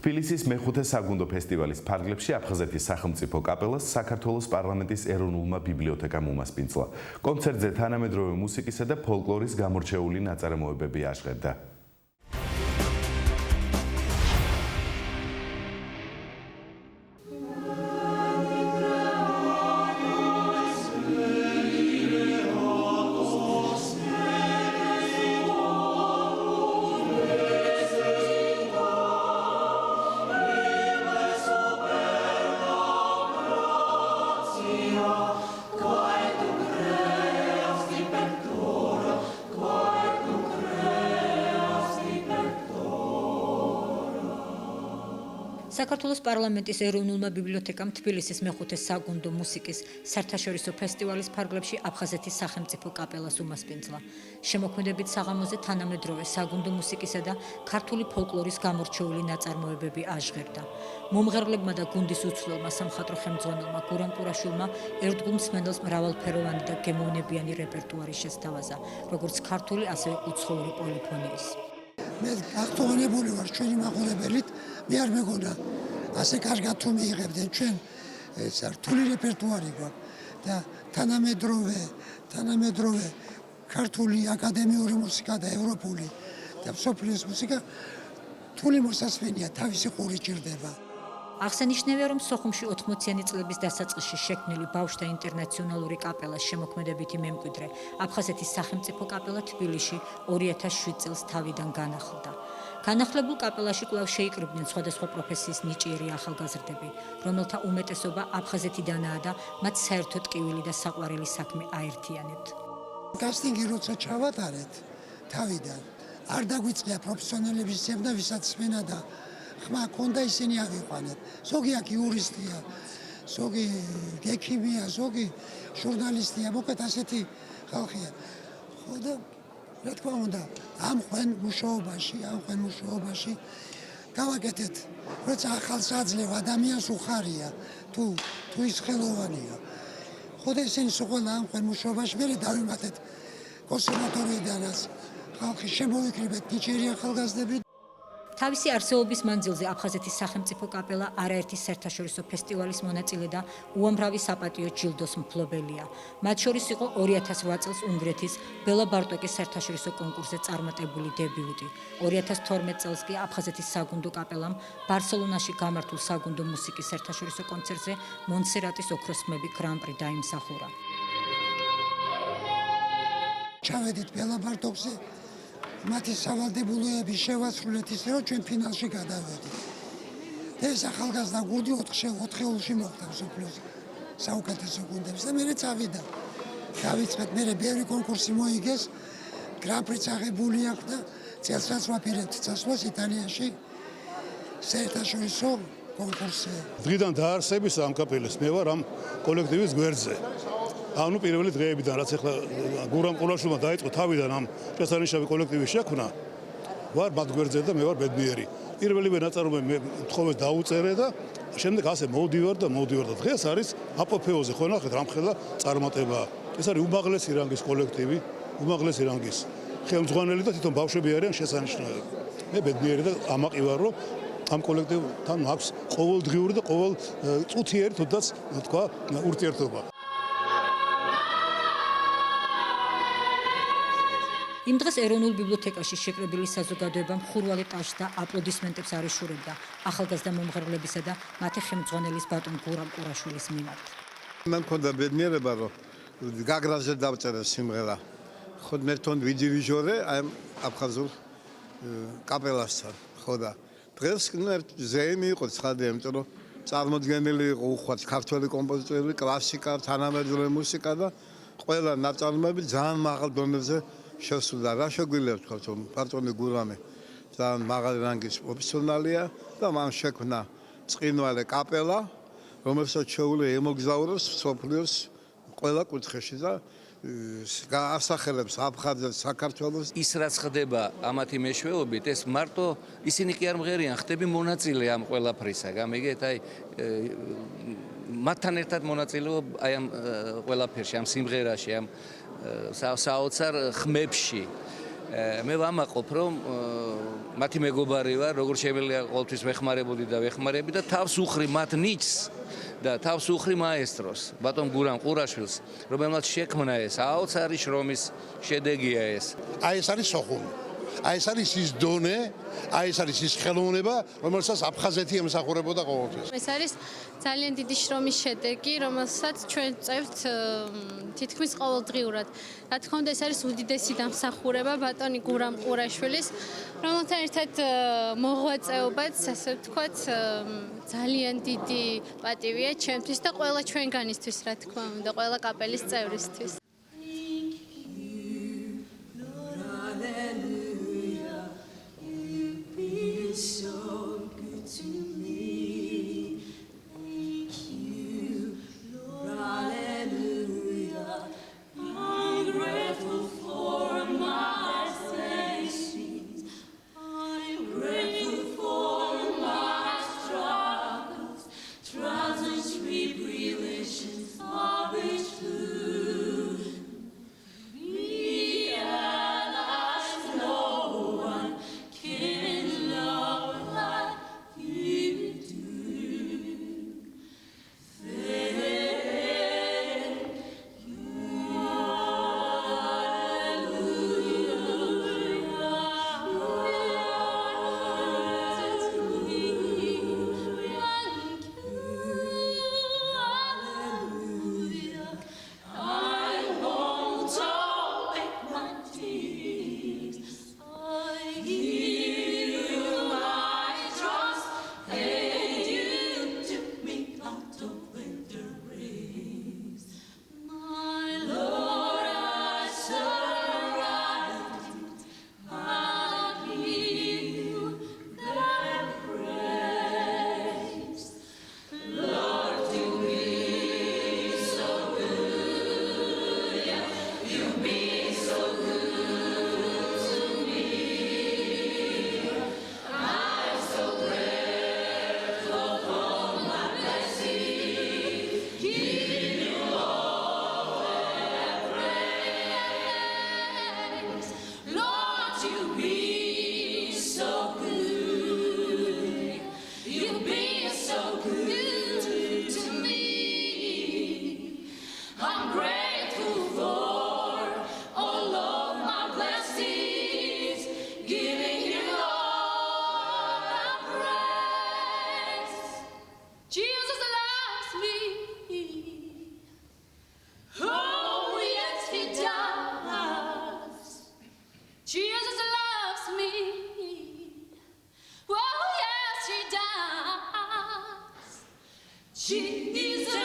თბილისის მეხუთე საგუნდო ფესტივალის ფარგლებში აფხაზეთის სახელმწიფო კაპელას საქართველოს პარლამენტის ეროვნულმა ბიბლიოთეკამ უმასპინძლა. კონცერტზე თანამედროვე მუსიკისა და ფოლკლორის გამორჩეული ნაწარმოებები აშღებდა. საქართველოს პარლამენტის ეროვნულმა ბიბლიოთეკამ თბილისის მეხუთე საგუნდო მუსიკის საერთაშორისო ფესტივალის ფარგლებში აფხაზეთის სახელმწიფო კაპელას უმასპინძლა. შემოქმედებით საღამოზე თანამედროვე საგუნდო მუსიკისა და ქართული ფოლკლორის გამორჩეული ნაწარმოებები აშღებდა. მომღერლებმა და გუნდის უცვლელმა სამხატვრო ხელმძღვანელმა გურამ კურაშვილმა ერთგულ მსმენელს მრავალფეროვანი და გემოვნებიანი რეპერტუარი შესთავაზა, როგორც ქართული, ასევე უცხოური პოლიფონიის. მე გახტოვანებული ვარ ჩვენი მაყურებელით, მე არ მეგონა ასე კარგად თუ მიიღებდნენ ჩვენ ეს რთული რეპერტუარი გვაქვს და თანამედროვე ქართული აკადემიური მუსიკა და ევროპული და მსოფლიოს მუსიკა რთული მოსასვენია, თავისი ყური ჭირდება. აღსანიშნავია, რომ სოხუმში 80-იანი წლების დასაწყისში შექმნილი ბავშვთა ინტერნაციონალური კაპელას შემოქმედებითი მემკვიდრე აფხაზეთის სახელმწიფო კაპელა თბილისში 2007 წელს თავიდან განახლდა. განახლებულ კაპელაში კვლავ შეიკრიბნენ სხვადასხვა პროფესიის ნიჭიერი ახალგაზრდები, რომელთა უმეტესობა აფხაზეთიდანაა და მათ საერთო ტკივილი და საყვარელი საქმე აერთიანებთ. კასტინგი როცა ჩავატარეთ თავიდან, არ დაგვიწყია პროფესიონალების ზემდა, ვისაც სმენა და ხმა ქონდა ისინი ავიყვანეთ. ზოგი აქ იურისტია, ზოგი ექიმია, ზოგი ჟურნალისტია, მოკლედ ასეთი ხალხია. ხო და რა თქმა უნდა, ამ ხვენ მუშაობაში გავაკეთეთ, როცა ახალს აძლევ ადამიანს უხარია, თუ ის ხელოვანია. ხო და ისინი სულ ამ ხვენ მუშაობაში მე დავიმატეთ კონსერვატორიიდანაც ხალხი შემოვიკრიბეთ ნიჭიერი ახალგაზრდები. თავისი არსებობის მანძილზე აფხაზეთის სახელმწიფო კაპელა არაერთი საერთაშორისო ფესტივალის მონაწილე და უამრავი საპატიო ჯილდოს მფლობელია. მათ შორის იყო 2008 წელს უნგრეთის ბელა ბარტოკის საერთაშორისო კონკურსზე წარმატებული დებიუტი. 2012 წელს კი აფხაზეთის საგუნდო კაპელამ ბარსელონაში გამართულ საგუნდო მუსიკის საერთაშორისო კონცერტზე მონსერატის ოქროს ხმები გრან-პრი დაიმსახურა. ჩავედით ბელა ბარტოკზე, მათი სავალდებულოები შევასრულეთ ისე, რომ ჩვენ ფინალში გადავედით. ეს ახალგაზრდა გუნდი 4-ში მოხვდა მსოფლიოს საუკეთესო გუნდებს და მე წავიდა. დავიწყეთ, მე ბევრი კონკურსი მოიგეს, გრან-პრიც აღებული აქვს და წელსაც ვაპირებთ წასვლას იტალიაში საერთაშორისო კონკურსზე. დღიდან დაარსების ამ კაპელას მე ვარ ამ კოლექტივის გვერდზე. ანუ პირველი დღეებიდან, რაც ახლა გურამ ყურაშვილმა დაიწყო თავიდან ამ შესანიშნავი კოლექტივის შექმნა, ვარ მათ გვერდზე და მე ვარ ბედნიერი. პირველივე ნაწარმოები მე თხოვეს დაუწერე და შემდეგ ასე მოვდივარ და დღეს არის აპოფეოზე, ხო ნახეთ, რამხელა წარმატება. ეს არის უმაღლესი რანგის კოლექტივი, უმაღლესი რანგის ხელმძღვანელი და თვითონ ბავშვები არიან შესანიშნავი. მე ბედნიერი და ამაყი ვარ, რომ ამ კოლექტივთან აქვს ყოველდღიური და ყოველ წუთიერი თუნდაც თქვა ურთიერთობა. იმ დღეს ეროვნულ ბიბლიოთეკაში შეკრებილი საზოგადოება მხურვალე ტაშს და აპლოდისმენტებს არ იშურებდა ახალგაზრდა მომღერლებისა და მათი ხელმძღვანელის ბატონ გურამ კურაშვილის მიმართ. მე მქონდა ბედნიერება, რომ გაგრაზე დავწერე სიმღერა. ხო მე თვითონ ვიჯორე ამ აფხაზურ კაპელასთან, ხო და დღეს ზეიმი იყო ცხადია, იმიტომ რომ წარმოდგენილი იყო უხვად ქართველი კომპოზიტორები, კლასიკა, თანამედროვე მუსიკა და ყველა ნაწარმოები ძალიან მაღალ დონეზე შესულა. რა შეგვიძლია ვთქვათ, რომ ბატონი გურამი ძალიან მაღალი რანგის პროფესიონალია და მან შექმნა წყინვალე კაპელა, რომელსაც შეუძლია ემოგზაუროს მსოფლიოს ყველა კუთხეში და გაასახელებს აფხაზეთს, საქართველოს. ის რაც ხდება ამათი მეშვეობით, ეს მარტო ისინი კი არ მღერიან, ხდები მონაწილე ამ ყველაფრისა. გამიგეთ, აი მათთან ერთად მონაწილეობ აი ამ ყველაფერში, ამ სიმღერაში, ამ საოცარ ხმებში. მე ვამაყობ, რომ მათი მეგობარი ვარ, როგორც შემიძლია ყოველთვის ვეხმარებოდი და ვეხმარები და თავს უხრი მათ ნიჭს და თავს უხრი მაესტროს, ბატონ გურამ ყურაშვილს, რომელმაც შექმნა ეს აოცარი შრომის შედეგია ეს. აი ეს არის სოხუმი. აი ეს არის ის დონე, აი ეს არის ის ხელოვნება, რომელსაც აფხაზეთი ემსახურებოდა ყოველთვის. ეს არის ძალიან დიდი შრომის შედეგი, რომელსაც ჩვენ წევთ თითქმის ყოველდღიურად. რა თქმა უნდა, ეს არის უდიდესი დამსახურება ბატონი გურამ ყურაშვილის, რომელთან ერთად მოღვაწეობაც, ასე ვთქვათ, ძალიან დიდი პატივია ჩემთვის და ყველა ჩვენგანისთვის, რა თქმა უნდა, ყველა კაპელის წევრისთვის. Jesus